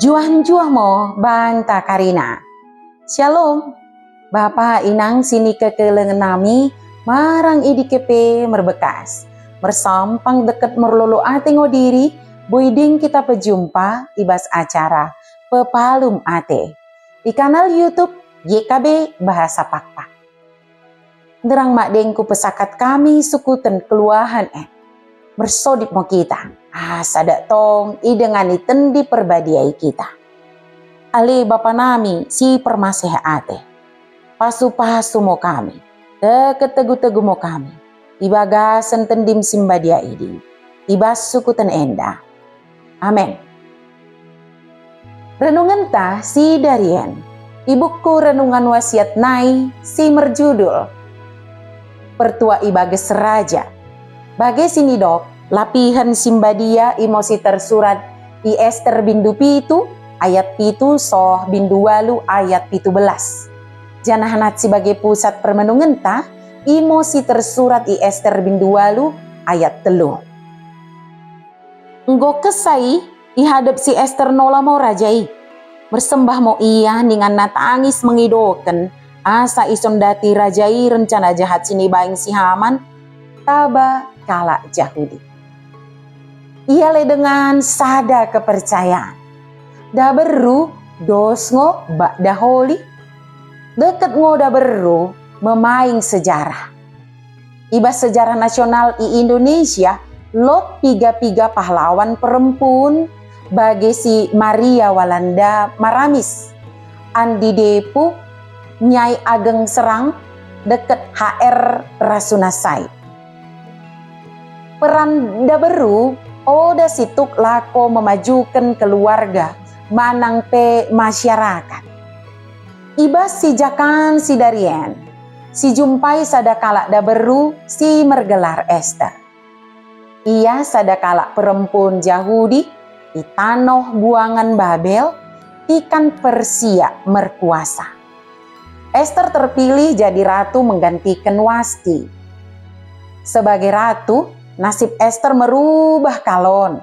Juah-juah mo banta Karina. Shalom. Bapa inang sini kekelengan nami marang idi kepe merbekas. Mersampang deket merlolo ate ngodiri, boiding kita pejumpa ibas acara Pepalum Ate di kanal YouTube YKB Bahasa Pakpak. Derang makdengku pesakat kami sukuten keluahan mersodip mo kita. Sadak tong idengani tendi perbadiai kita. Ali bapa nami si permaseh ate. Pasu-pasu mo kami. Teketegu-tegu mo kami. Ibagasan tendim simbadia idi. Ibas sukuten enda. Amin. Renungan ta si Darien. Ibuku renungan wasiat nai si merjudul Pertua Ibages Raja. Bagi sini dok. Lapihan simbadia emosi tersurat di Ester bindu pitu ayat pitu soh bindu walu ayat pitu belas. Janahanat sebagai pusat permenungan ta emosi tersurat di Ester bindu walu ayat telu. Nggo kesai ihadap si Ester nola mau rajai. Bersembah mau ia ningan natangis mengidoken asa isondati rajai rencana jahat sini baing si Haman taba kala Yahudi. Ia le dengan sada kepercayaan. Da beru dos ngo bak daholi. Deket ngo da beru memaing sejarah. Ibas sejarah nasional i Indonesia lot piga-piga pahlawan perempuan bagi si Maria Walanda Maramis. Andi Depu Nyai Ageng Serang deket HR Rasunasai. Peran da beru oda situk lako memajukan keluarga manang pe masyarakat. Ibas si Jakan si Darien, si jumpai sadakala da beru si mergelar Ester. Ia sadakala perempuan Yahudi di tanah buangan Babel ikan Persia merkuasa. Ester terpilih jadi ratu menggantikan Wasti. Sebagai ratu, nasib Ester merubah kalon.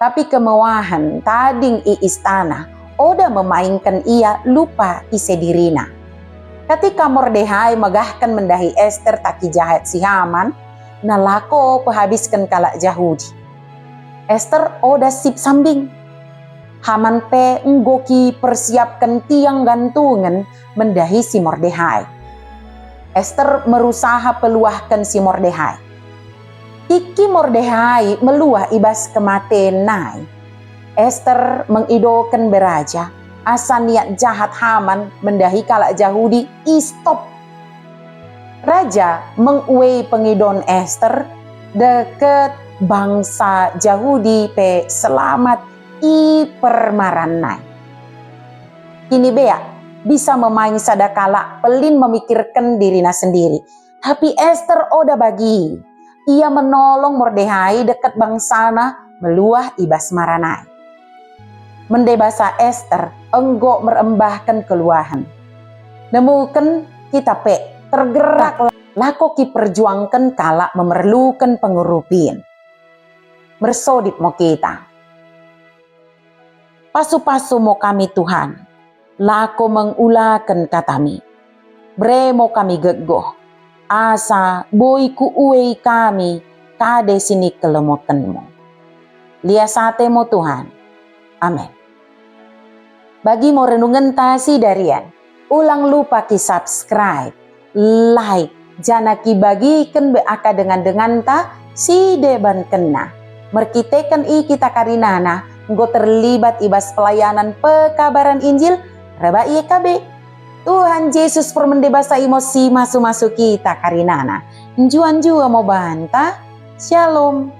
Tapi kemewahan tading i istana oda memainkan ia lupa ise dirina. Ketika Mordehai megahkan mendahi Ester taki jahat si Haman, nalako pehabiskan kalak Yahudi. Ester oda sip sambing. Haman pe nggoki persiapkan tiang gantungan mendahi si Mordehai. Ester merusaha peluahkan si Mordehai. Iki Mordehai meluah ibas kematian nai. Ester mengidokan beraja. Asa niat jahat Haman mendahi kalak Yahudi istop. Raja menguei pengidon Ester deket bangsa Yahudi pe selamat i permaran nai. Kini bea bisa memain sadakala pelin memikirkan dirinya sendiri. Tapi Ester oda bagi. Ia menolong Mordehai dekat bangsana meluah ibas maranai. Mendebasa Ester enggo merembahkan keluahan. Nemukan kita pe tergerak lako ki perjuangkan kala memerlukan pengurupin. Mersodip mo kita. Pasu-pasu mo kami Tuhan. Lako mengulakan katami. Bre mo kami gegoh. Asa boiku uwei kami kade sini kelemokenmu. Liasate mo Tuhan. Amin. Bagi mo renungan tasi Darian, ulang lupa ki subscribe, like, jana ki bagikan beaka dengan ta si deban kena. Merkitekan i kita karinana, nggo terlibat ibas pelayanan pekabaran Injil, reba YKB. Tuhan Yesus permendebasa emosi masuk-masuk kita karinana. Njuan jua mau banta. Shalom.